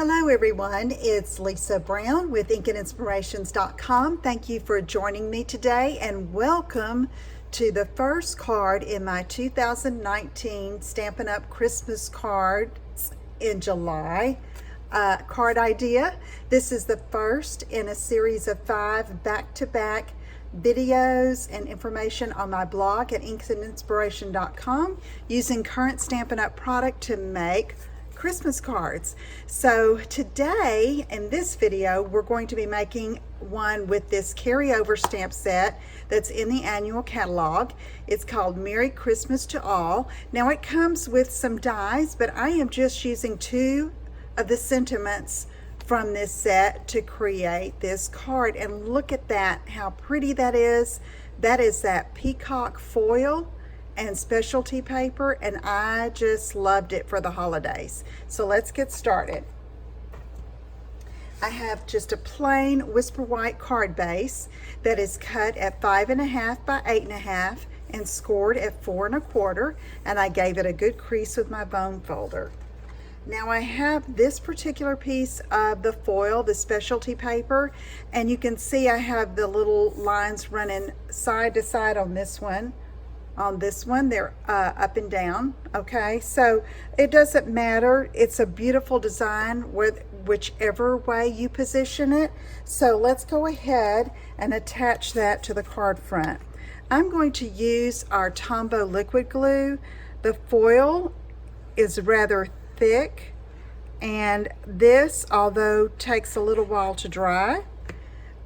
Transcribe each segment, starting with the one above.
Hello everyone, it's Lisa Brown with InkandInspirations.com. Thank you for joining me today and welcome to the first card in my 2019 Stampin' Up! Christmas cards in July card idea. This is the first in a series of 5 back-to-back videos and information on my blog at InkandInspiration.com using current Stampin' Up! Product to make Christmas cards. So today in this video we're going to be making one with this carryover stamp set that's in the annual catalog. It's called Merry Christmas to All. Now it comes with some dies, but I am just using 2 of the sentiments from this set to create this card. And look at that, how pretty that is. That is that peacock foil and specialty paper, and I just loved it for the holidays. So let's get started. I have just a plain Whisper White card base that is cut at 5.5 by 8.5 and scored at 4 1/4, and I gave it a good crease with my bone folder. Now I have this particular piece of the foil, the specialty paper, and you can see I have the little lines running side to side on this one. On this one, they're up and down, okay? So it doesn't matter. It's a beautiful design with whichever way you position it. So let's go ahead and attach that to the card front. I'm going to use our Tombow liquid glue. The foil is rather thick, and this, although takes a little while to dry,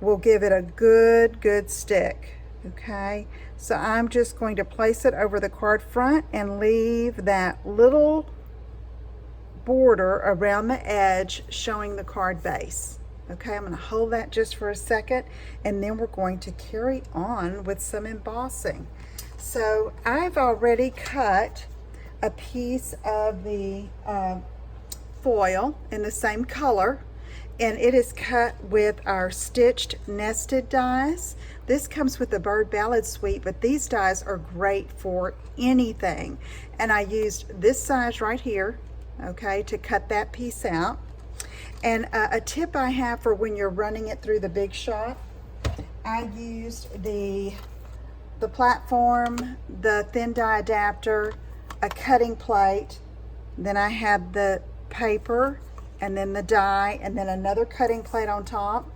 will give it a good stick, okay? So I'm just going to place it over the card front and leave that little border around the edge showing the card base. Okay, I'm going to hold that just for a second, and then we're going to carry on with some embossing. So I've already cut a piece of the foil in the same color, and it is cut with our stitched nested dies. This comes with the Bird Ballad Suite, but these dies are great for anything. And I used this size right here, okay, to cut that piece out. And a tip I have for when you're running it through the Big Shot, I used the platform, the thin die adapter, a cutting plate, then I had the paper, and then the die, and then another cutting plate on top.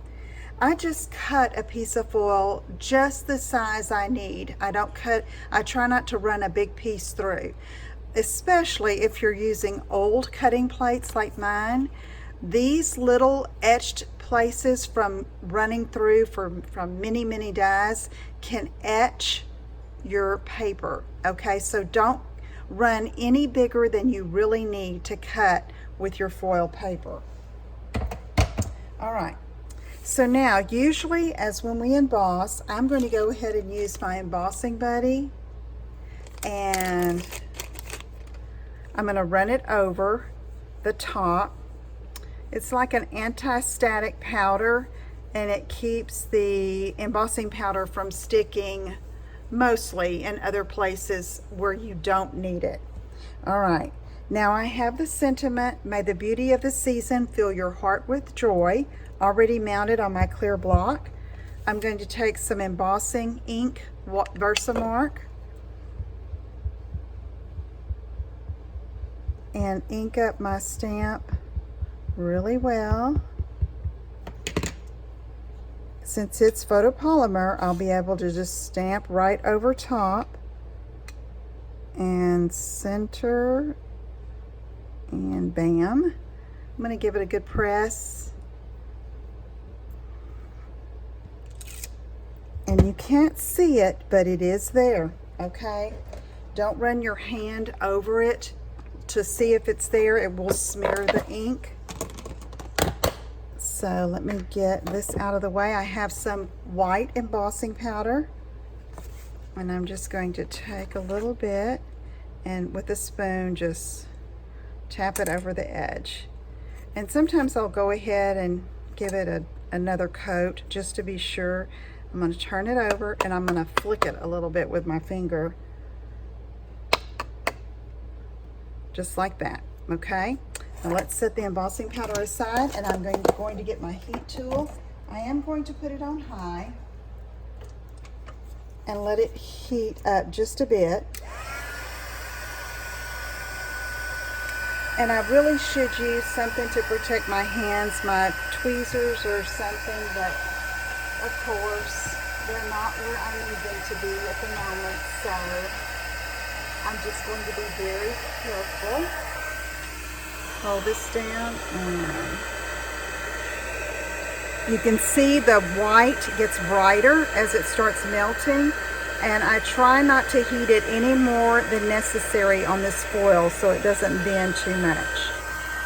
I just cut a piece of foil just the size I need. I try not to run a big piece through, especially if you're using old cutting plates like mine. These little etched places from running through from many dies can etch your paper, okay? So don't run any bigger than you really need to cut with your foil paper. All right. So now, usually as when we emboss, I'm going to go ahead and use my embossing buddy, and I'm going to run it over the top. It's like an anti-static powder, and it keeps the embossing powder from sticking mostly in other places where you don't need it. All right. Now I have the sentiment, "May the beauty of the season fill your heart with joy," already mounted on my clear block. I'm going to take some embossing ink, Versamark, and ink up my stamp really well. Since it's photopolymer, I'll be able to just stamp right over top and center, and bam. I'm going to give it a good press. And you can't see it, but it is there, okay? Don't run your hand over it to see if it's there. It will smear the ink. So let me get this out of the way. I have some white embossing powder, and I'm just going to take a little bit and with a spoon just tap it over the edge. And sometimes I'll go ahead and give it another coat just to be sure. I'm going to turn it over, and I'm going to flick it a little bit with my finger, just like that. Okay, Now let's set the embossing powder aside, and I'm going to get my heat tool. I am going to put it on high and let it heat up just a bit. And I really should use something to protect my hands, my tweezers or something, but of course they're not where I need them to be at the moment, so I'm just going to be very careful. Hold this down, and you can see the white gets brighter as it starts melting, and I try not to heat it any more than necessary on this foil so it doesn't bend too much.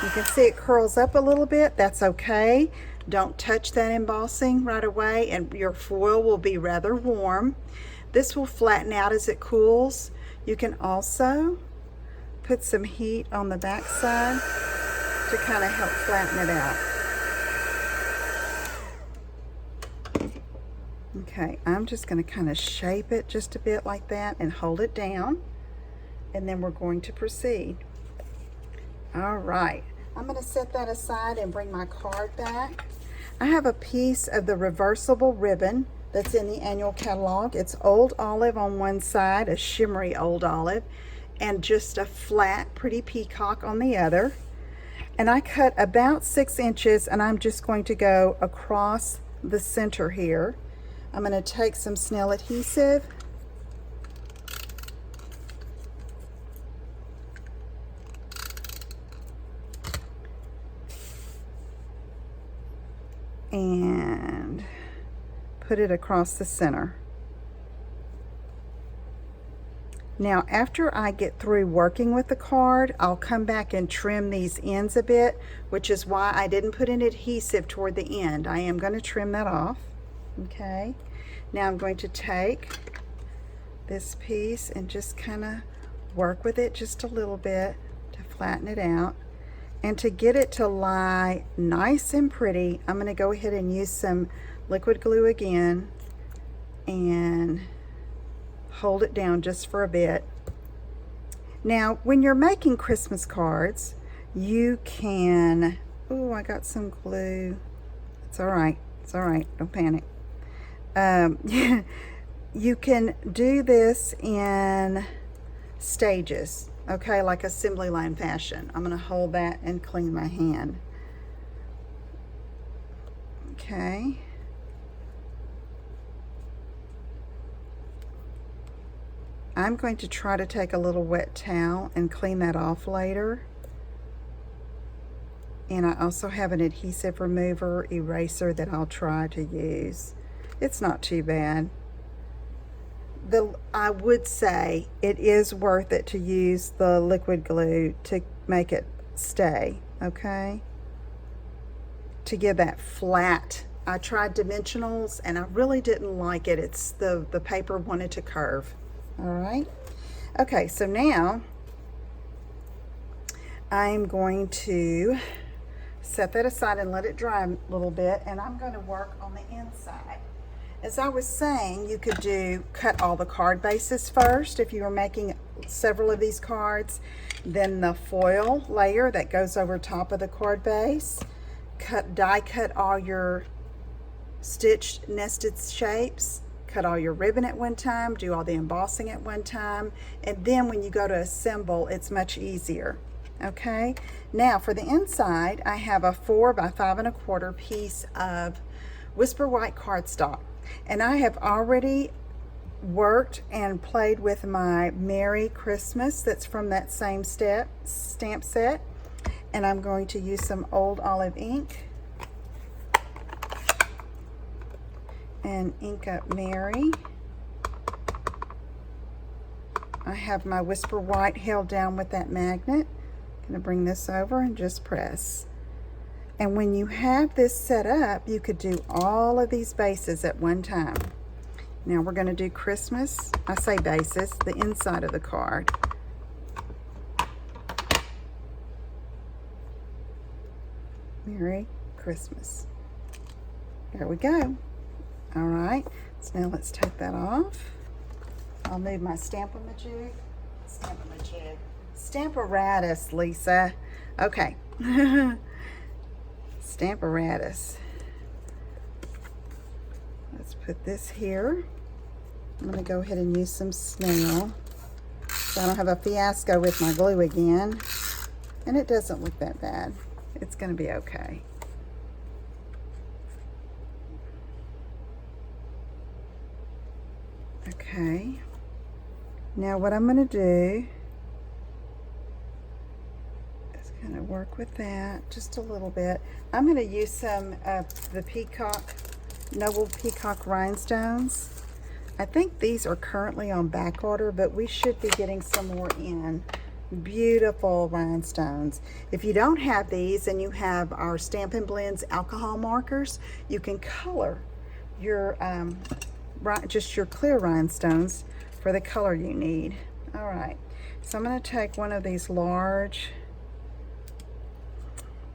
You can see it curls up a little bit. That's okay. Don't touch that embossing right away, and your foil will be rather warm. This will flatten out as it cools. You can also put some heat on the back side to kind of help flatten it out. Okay, I'm just going to kind of shape it just a bit like that and hold it down, and then we're going to proceed. All right, I'm going to set that aside and bring my card back. I have a piece of the reversible ribbon that's in the annual catalog. It's old olive on one side, a shimmery old olive, and just a flat pretty peacock on the other. And I cut about 6 inches, and I'm just going to go across the center here. I'm going to take some snail adhesive and put it across the center. Now, after I get through working with the card, I'll come back and trim these ends a bit, which is why I didn't put an adhesive toward the end. I am going to trim that off. Okay, now I'm going to take this piece and just kind of work with it just a little bit to flatten it out. And to get it to lie nice and pretty, I'm going to go ahead and use some liquid glue again and hold it down just for a bit. Now, when you're making Christmas cards, you can, oh, I got some glue. It's all right. It's all right. Don't panic. You can do this in stages, okay, like assembly line fashion. I'm going to hold that and clean my hand. Okay. I'm going to try to take a little wet towel and clean that off later. And I also have an adhesive remover eraser that I'll try to use. It's not too bad. I would say it is worth it to use the liquid glue to make it stay, okay? To give that flat. I tried dimensionals and I really didn't like it. It's the paper wanted to curve. All right. Okay, so now I'm going to set that aside and let it dry a little bit, and I'm going to work on the inside. As I was saying, you could cut all the card bases first if you were making several of these cards, then the foil layer that goes over top of the card base, die cut all your stitched nested shapes, cut all your ribbon at one time, do all the embossing at one time, and then when you go to assemble, it's much easier. Okay, now for the inside, I have a 4 by 5 1/4 piece of Whisper White cardstock, and I have already worked and played with my Merry Christmas that's from that same stamp set, and I'm going to use some old olive ink and ink up Mary. I have my Whisper White held down with that magnet. I'm going to bring this over and just press. And when you have this set up, you could do all of these bases at one time. Now we're going to do Christmas. I say bases, the inside of the card. Merry Christmas. There we go. All right, so now let's take that off. I'll move my Stampin' Stamp-a-Radass, Lisa. Okay, Stamparatus. Let's put this here. I'm going to go ahead and use some snail so I don't have a fiasco with my glue again. And it doesn't look that bad. It's going to be okay. Okay. Now what I'm going to do is kind of work with that just a little bit. I'm going to use some of the Noble Peacock rhinestones. I think these are currently on back order, but we should be getting some more in. Beautiful rhinestones. If you don't have these and you have our Stampin' Blends alcohol markers, you can color your just your clear rhinestones for the color you need. All right, so I'm going to take one of these large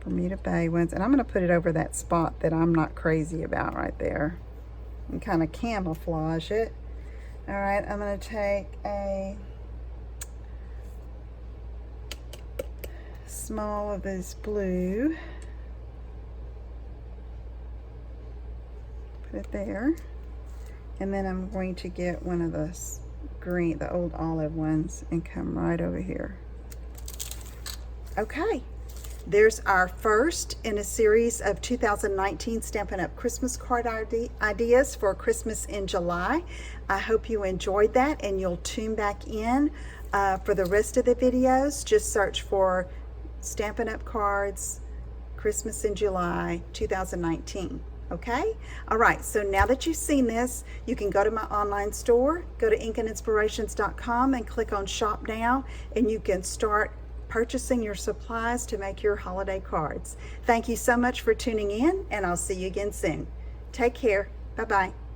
Bermuda Bay ones, and I'm going to put it over that spot that I'm not crazy about right there and kind of camouflage it. All right, I'm going to take a small of this blue, put it there, and then I'm going to get one of the green, the old olive ones, and come right over here. Okay, there's our first in a series of 2019 Stampin' Up! Christmas card ideas for Christmas in July. I hope you enjoyed that, and you'll tune back in for the rest of the videos. Just search for Stampin' Up! Cards Christmas in July 2019. Okay? All right, so now that you've seen this, you can go to my online store, go to inkandinspirations.com and click on Shop Now, and you can start purchasing your supplies to make your holiday cards. Thank you so much for tuning in, and I'll see you again soon. Take care. Bye-bye.